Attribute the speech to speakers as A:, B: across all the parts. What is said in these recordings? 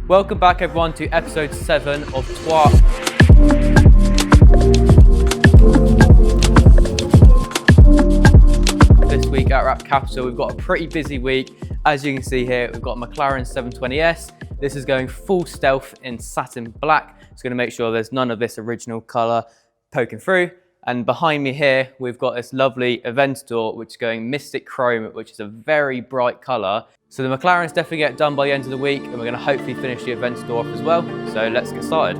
A: Welcome back everyone to episode 7 of TWAWC. This week at Wrap Capital, we've got a pretty busy week. As you can see here, we've got a McLaren 720S. This is going full stealth in satin black. It's going to make sure there's none of this original colour poking through. And behind me here, we've got this lovely Aventador, which is going Mystic Chrome, which is a very bright colour. So the McLaren's definitely get done by the end of the week, and we're going to hopefully finish the Aventador off as well. So let's get started.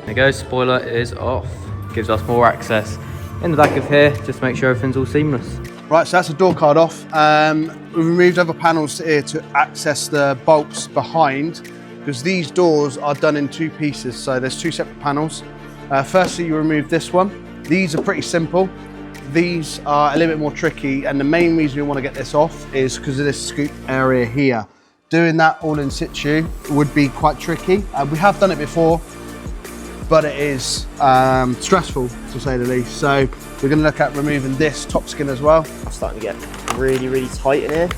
A: There you go, spoiler is off. Gives us more access in the back of here, just to make sure everything's all seamless.
B: Right, so that's the door card off. We've removed other panels here to access the bolts behind, because these doors are done in two pieces, so there's two separate panels. Firstly, you remove this one. These are pretty simple. These are a little bit more tricky, and the main reason we want to get this off is because of this scoop area here. Doing that all in situ would be quite tricky. We have done it before, but it is stressful to say the least. So we're going to look at removing this top skin as well.
C: I'm starting to get really tight in here.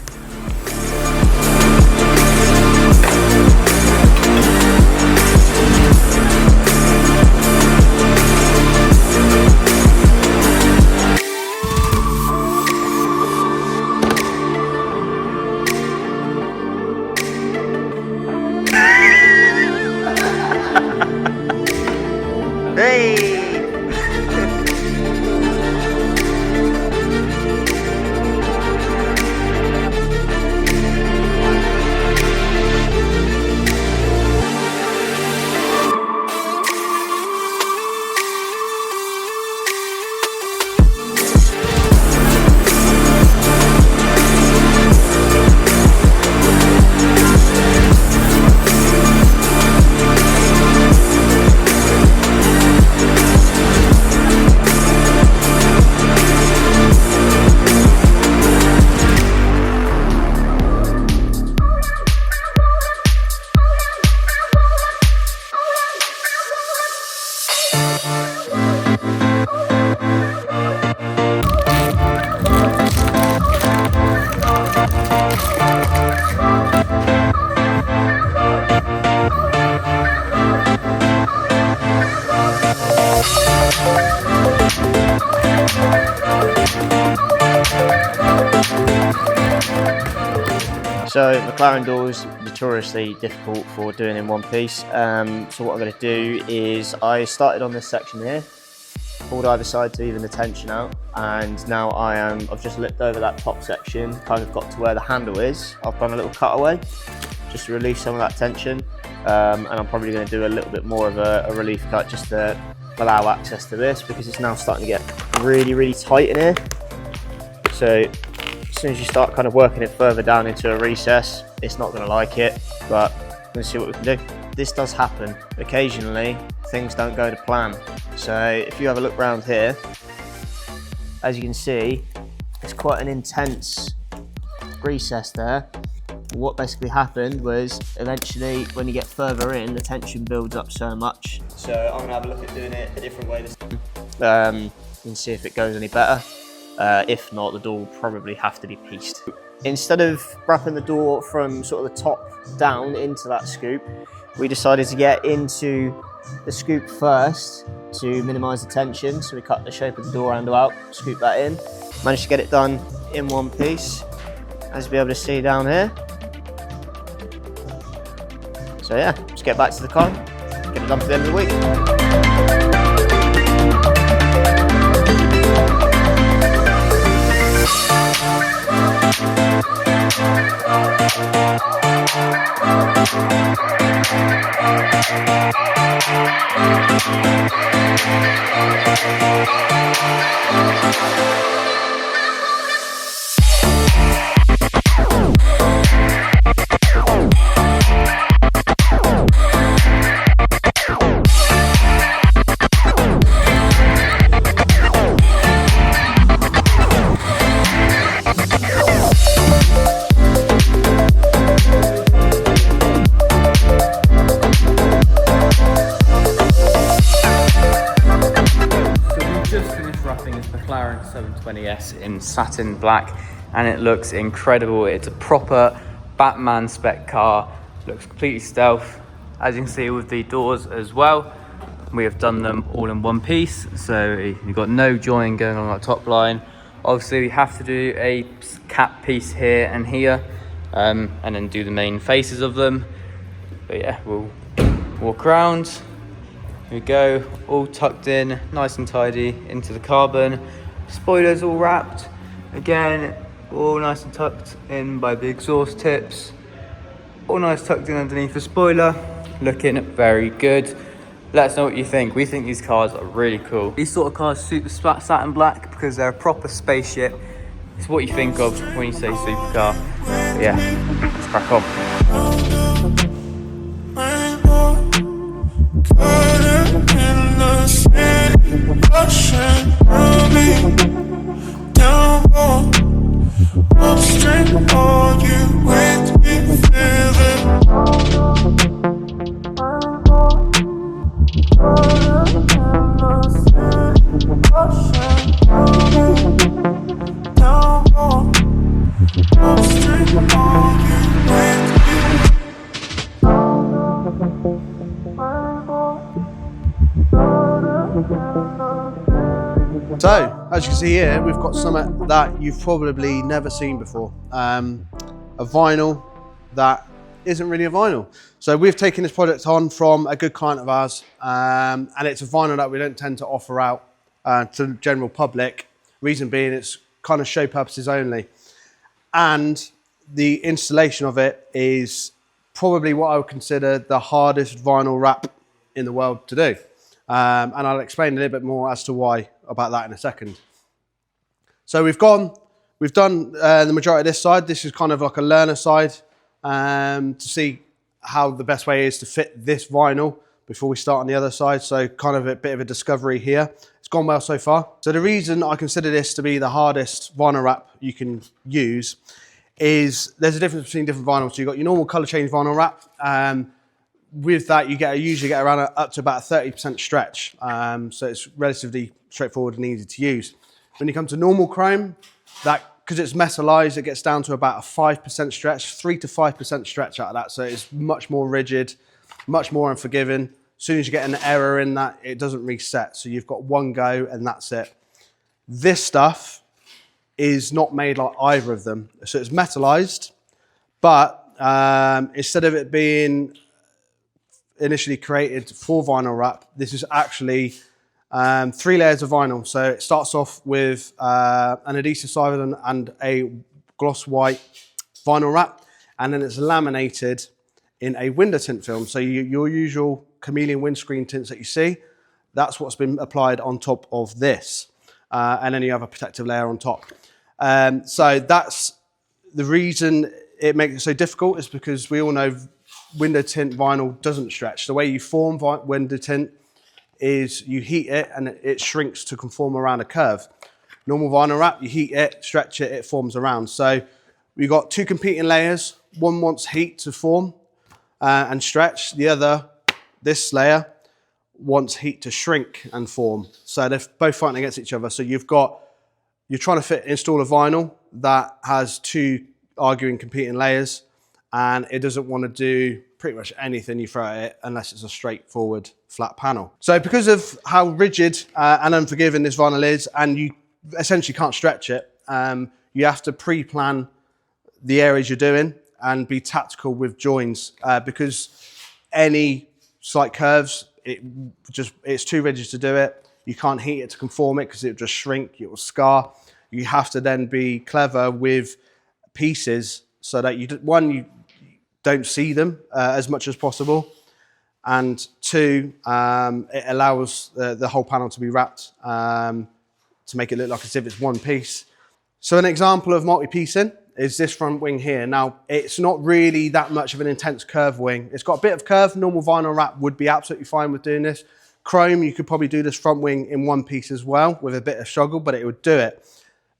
C: Hey! So McLaren doors notoriously difficult for doing in one piece. So what I'm going to do is I started on this section here, pulled either side to even the tension out, and now I've just lipped over that top section, kind of got to where the handle is. I've done a little cutaway just to release some of that tension, and I'm probably going to do a little bit more of a relief cut just to allow access to this, because it's now starting to get really tight in here. So as soon as you start kind of working it further down into a recess, it's not going to like it, but let's see what we can do. This does happen. Occasionally, things don't go to plan. So if you have a look around here, as you can see, it's quite an intense recess there. What basically happened was, eventually, when you get further in, the tension builds up so much. So I'm going to have a look at doing it a different way this time. You can see if it goes any better. If not, the door will probably have to be pieced. Instead of wrapping the door from sort of the top down into that scoop, we decided to get into the scoop first to minimise the tension. So we cut the shape of the door handle out, scoop that in. Managed to get it done in one piece, as you'll be able to see down here. So yeah, just get back to the car, get it done for the end of the week.
A: 720S in satin black, and it looks incredible. It's a proper Batman spec car. Looks completely stealth, as you can see with the doors as well. We have done them all in one piece, so you've got no join going on our top line. Obviously we have to do a cap piece here and here, and then do the main faces of them. But yeah, we'll walk around. Here we go, all tucked in, nice and tidy into the carbon. Spoilers all wrapped, again, all nice and tucked in by the exhaust tips. All nice tucked in underneath the spoiler, looking very good. Let us know what you think. We think these cars are really cool. These sort of cars suit the satin black because they're a proper spaceship. It's what you think of when you say supercar. But yeah, let's crack on.
B: So, as you can see here, we've got something that you've probably never seen before. A vinyl that isn't really a vinyl. So we've taken this project on from a good client of ours, and it's a vinyl that we don't tend to offer out to the general public. Reason being, it's kind of show purposes only. And the installation of it is probably what I would consider the hardest vinyl wrap in the world to do. And I'll explain a little bit more as to why about that in a second. So we've done the majority of this side. This is kind of like a learner side to see how the best way is to fit this vinyl before we start on the other side. So kind of a bit of a discovery here. It's gone well so far. So the reason I consider this to be the hardest vinyl wrap you can use is there's a difference between different vinyls. So you've got your normal color change vinyl wrap. With that, you usually get around up to about a 30% stretch. So it's relatively straightforward and easy to use. When you come to normal chrome, because it's metallized, it gets down to about a 5% stretch, 3 to 5% stretch out of that. So it's much more rigid, much more unforgiving. As soon as you get an error in that, it doesn't reset. So you've got one go and that's it. This stuff is not made like either of them. So it's metallized, but instead of it being initially created for vinyl wrap, this is actually 3 layers of vinyl. So it starts off with an adhesive side and a gloss white vinyl wrap, and then it's laminated in a window tint film. So your usual chameleon windscreen tints that you see, that's what's been applied on top of this. And then you have a protective layer on top. So that's the reason it makes it so difficult, is because we all know window tint vinyl doesn't stretch. The way you form window tint is you heat it and it shrinks to conform around a curve. Normal vinyl wrap, you heat it, stretch it, it forms around. So we've got 2 competing layers. One wants heat to form and stretch. The other, this layer, wants heat to shrink and form. So they're both fighting against each other. So you're trying to install a vinyl that has 2 arguing competing layers, and it doesn't want to do pretty much anything you throw at it unless it's a straightforward flat panel. So because of how rigid and unforgiving this vinyl is, and you essentially can't stretch it, you have to pre-plan the areas you're doing and be tactical with joins, because any slight curves, it's too rigid to do it. You can't heat it to conform it because it will just shrink, it will scar. You have to then be clever with pieces so that you don't see them as much as possible, and 2, it allows the whole panel to be wrapped to make it look like as if it's one piece. So an example of multi-piecing is this front wing here. Now, it's not really that much of an intense curve wing. It's got a bit of curve. Normal vinyl wrap would be absolutely fine with doing this. Chrome, you could probably do this front wing in one piece as well with a bit of struggle, but it would do it.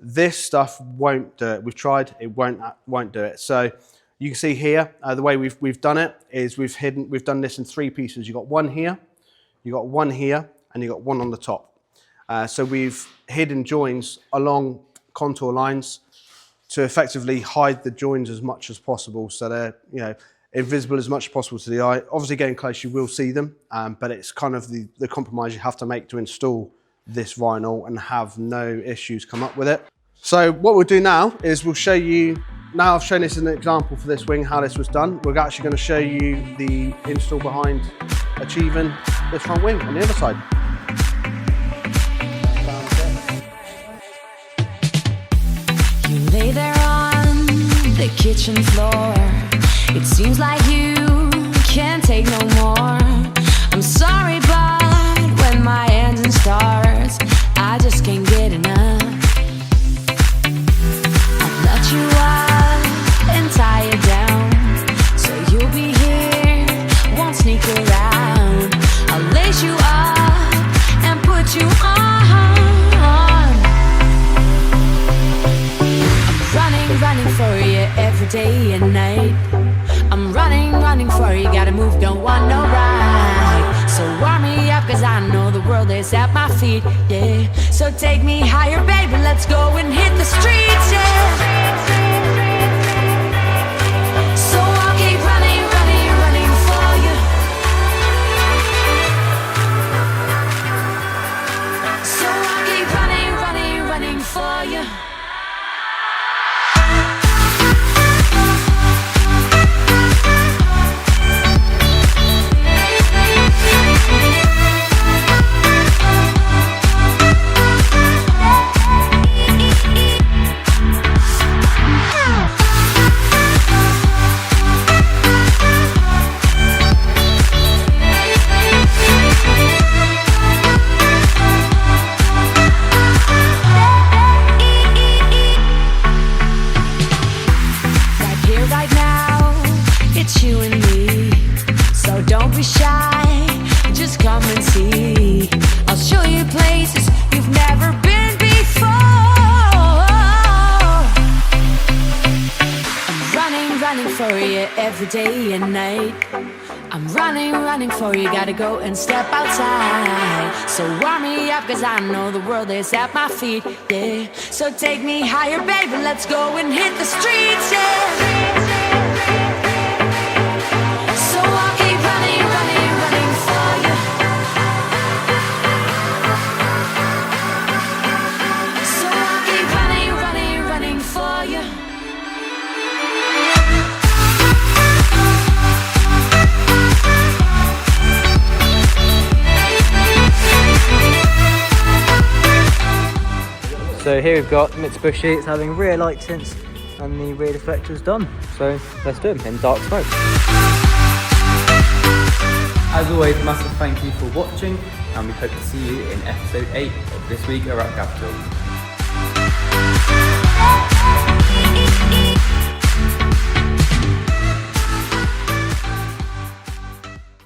B: This stuff won't do it. We've tried, it won't do it. So you can see here, the way we've done it is we've done this in 3 pieces. You've got one here, you've got one here, and you've got one on the top. So we've hidden joins along contour lines to effectively hide the joins as much as possible, so they're invisible as much as possible to the eye. Obviously getting close you will see them, but it's kind of the compromise you have to make to install this vinyl and have no issues come up with it. So what we'll do now is we'll show you, now I've shown this as an example for this wing, how this was done. We're actually going to show you the install behind achieving this front wing on the other side.
D: You lay there on the kitchen floor. It seems like you can't take no more. I'm sorry, but when my engine starts, I just can't get enough. I'll nut you up and tie you down, so you'll be here, won't sneak around. I'll lace you up and put you on. Running for you every day and night. I'm running for you, gotta move, don't want no ride. So warm me up, cause I know the world is at my feet, yeah. So take me higher, baby, let's go and hit the streets, yeah. So I'll keep running for you. So I'll keep running for you. You and me, so don't be shy, just come and see. I'll show you places you've never been before. I'm running for you every day and night. I'm running for you, gotta go and step outside. So warm me up, cause I know the world is at my feet, yeah. So take me higher, baby, let's go and hit the streets, yeah.
A: So here we've got Mitsubishi, it's having rear light tints and the rear deflector's done. So let's do them in dark smoke. As always, massive thank you for watching, and we hope to see you in episode 8 of This Week Around Capital.